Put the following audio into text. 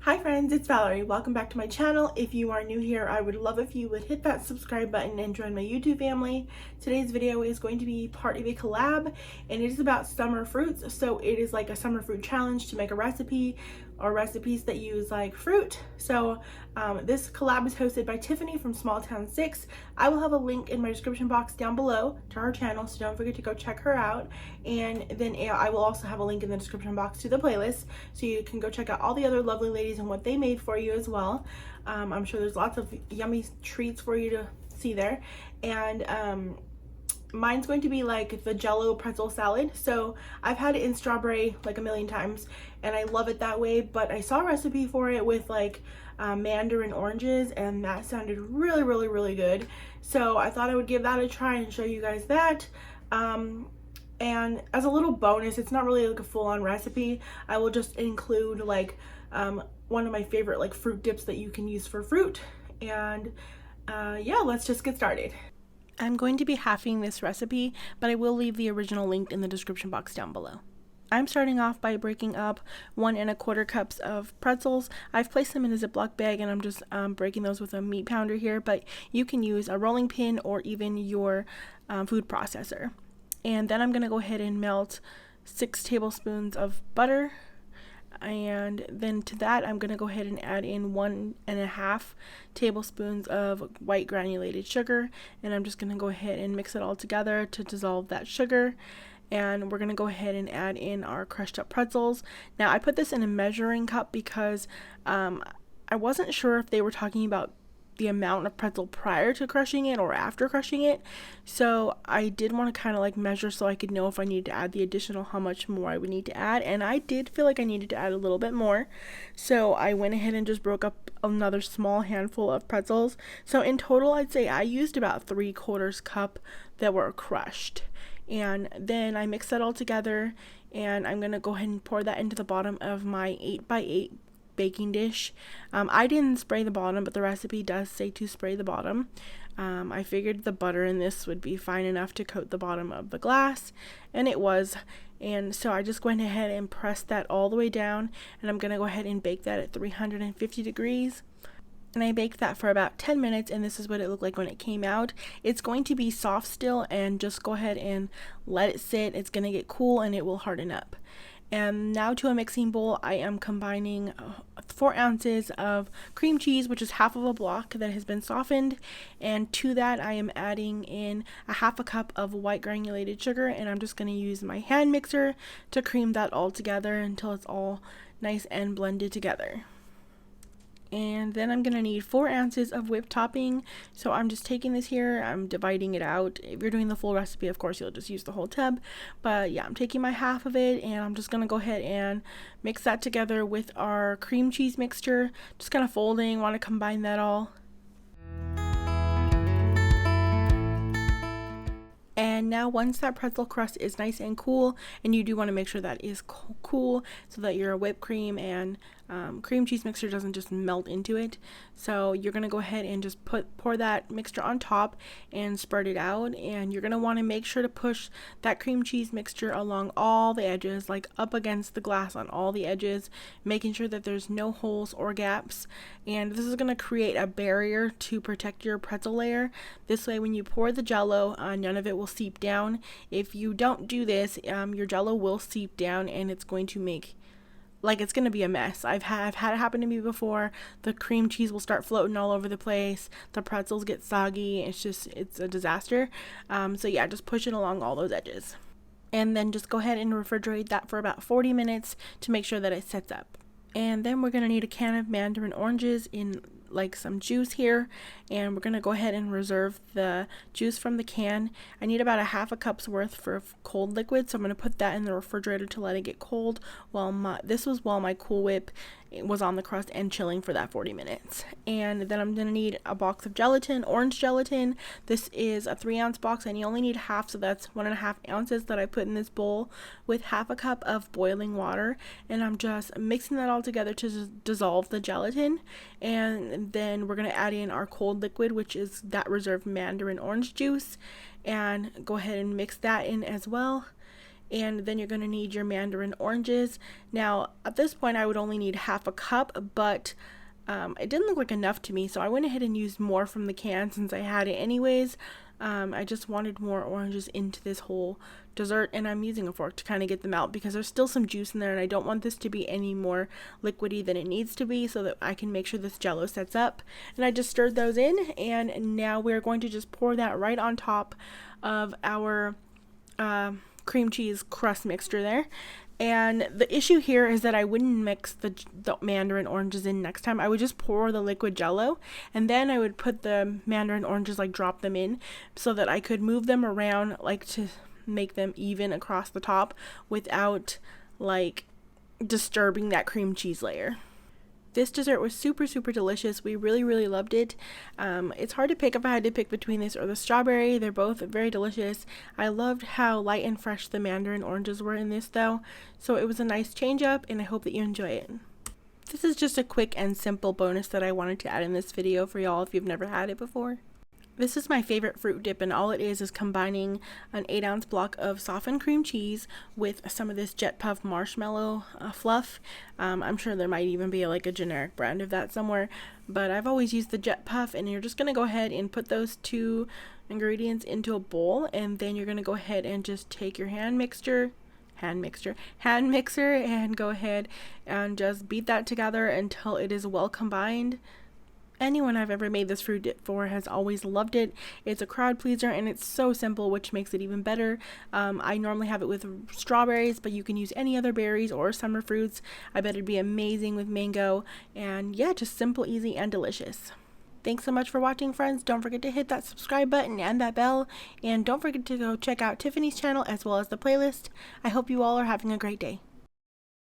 Hi friends, it's Valerie. Welcome back to my channel. If you are new here, I would love if you would hit that subscribe button and join my YouTube family. Today's video is going to be part of a collab, and it is about summer fruits. So it is like a summer fruit challenge to make a recipe or recipes that use like fruit. So this collab is hosted by Tiffany from SmalltownSix. I will have a link in my description box down below to her channel, so don't forget to go check her out. And then I will also have a link in the description box to the playlist, so you can go check out all the other lovely ladies and what they made for you as well. I'm sure there's lots of yummy treats for you to see there. And mine's going to be like the Jello pretzel salad. So I've had it in strawberry like a million times and I love it that way, but I saw a recipe for it with like Mandarin oranges, and that sounded really good. So I thought I would give that a try and show you guys that. And as a little bonus, it's not really like a full-on recipe. I will just include like one of my favorite like fruit dips that you can use for fruit. And yeah, let's just get started. I'm going to be halving this recipe, but I will leave the original linked in the description box down below. I'm starting off by breaking up 1 1/4 cups of pretzels. I've placed them in a Ziploc bag and I'm just breaking those with a meat pounder here, but you can use a rolling pin or even your food processor. And then I'm going to go ahead and melt 6 tablespoons of butter. And then to that, I'm going to go ahead and add in 1.5 tablespoons of white granulated sugar. And I'm just going to go ahead and mix it all together to dissolve that sugar. And we're going to go ahead and add in our crushed up pretzels. Now, I put this in a measuring cup because I wasn't sure if they were talking about the amount of pretzel prior to crushing it or after crushing it. So I did want to kind of like measure so I could know if I needed to add the additional, how much more I would need to add. And I did feel like I needed to add a little bit more. So I went ahead and just broke up another small handful of pretzels. So in total, I'd say I used about 3/4 cup that were crushed. And then I mixed that all together, and I'm going to go ahead and pour that into the bottom of my 8x8 baking dish. I didn't spray the bottom, but the recipe does say to spray the bottom. I figured the butter in this would be fine enough to coat the bottom of the glass, and it was. And so I just went ahead and pressed that all the way down, and I'm going to go ahead and bake that at 350 degrees. And I baked that for about 10 minutes, and this is what it looked like when it came out. It's going to be soft still, and just go ahead and let it sit. It's going to get cool and it will harden up. And now to a mixing bowl, I am combining 4 ounces of cream cheese, which is half of a block that has been softened. And to that, I am adding in 1/2 cup of white granulated sugar, and I'm just going to use my hand mixer to cream that all together until it's all nice and blended together. And then I'm going to need 4 ounces of whipped topping. So I'm just taking this here, I'm dividing it out. If you're doing the full recipe, of course, you'll just use the whole tub. But yeah, I'm taking my half of it, and I'm just going to go ahead and mix that together with our cream cheese mixture. Just kind of folding, want to combine that all. And now once that pretzel crust is nice and cool, and you do want to make sure that is cool so that your whipped cream and cream cheese mixture doesn't just melt into it. So you're going to go ahead and just pour that mixture on top and spread it out. And you're going to want to make sure to push that cream cheese mixture along all the edges, like up against the glass on all the edges, making sure that there's no holes or gaps. And this is going to create a barrier to protect your pretzel layer. This way, when you pour the Jello, none of it will seep down. If you don't do this, your Jello will seep down, and it's going to make it's going to be a mess. I've had it happen to me before. The cream cheese will start floating all over the place. The pretzels get soggy. It's a disaster. So yeah, just push it along all those edges. And then just go ahead and refrigerate that for about 40 minutes to make sure that it sets up. And then we're going to need a can of Mandarin oranges in like some juice here, and we're going to go ahead and reserve the juice from the can. I need about 1/2 cup's worth for cold liquid, so I'm going to put that in the refrigerator to let it get cold while my Cool Whip was on the crust and chilling for that 40 minutes. And then I'm going to need a box of gelatin, orange gelatin. This is a 3-ounce box, and you only need half, so that's 1.5 ounces that I put in this bowl with 1/2 cup of boiling water. And I'm just mixing that all together to dissolve the gelatin. And then we're going to add in our cold liquid, which is that reserved Mandarin orange juice, and go ahead and mix that in as well. and then you're going to need your mandarin oranges. Now at this point I would only need half a cup, but it didn't look like enough to me, so I went ahead and used more from the can since I had it anyways. I just wanted more oranges into this whole dessert, and I'm using a fork to kind of get them out because there's still some juice in there, and I don't want this to be any more liquidy than it needs to be, so that I can make sure this jello sets up. And I just stirred those in, and now we're going to just pour that right on top of our cream cheese crust mixture there. And the issue here is that I wouldn't mix the mandarin oranges in next time. I would just pour the liquid jello, and then I would put the mandarin oranges, like drop them in, so that I could move them around, like to make them even across the top without like disturbing that cream cheese layer. This dessert was super delicious. We really loved it. It's hard to pick if I had to pick between this or the strawberry. They're both very delicious. I loved how light and fresh the mandarin oranges were in this though, so it was a nice change up, and I hope that you enjoy it. This is just a quick and simple bonus that I wanted to add in this video for y'all if you've never had it before. This is my favorite fruit dip, and all it is combining an 8-ounce block of softened cream cheese with some of this Jet Puff marshmallow fluff. I'm sure there might even be like a generic brand of that somewhere, but I've always used the Jet Puff. And you're just going to go ahead and put those two ingredients into a bowl, and then you're going to go ahead and just take your hand mixer and go ahead and just beat that together until it is well combined. Anyone I've ever made this fruit dip for has always loved it. It's a crowd pleaser, and it's so simple, which makes it even better. I normally have it with strawberries, but you can use any other berries or summer fruits. I bet it'd be amazing with mango, and yeah, just simple, easy, and delicious. Thanks so much for watching, friends. Don't forget to hit that subscribe button and that bell, and don't forget to go check out Tiffany's channel as well as the playlist. I hope you all are having a great day.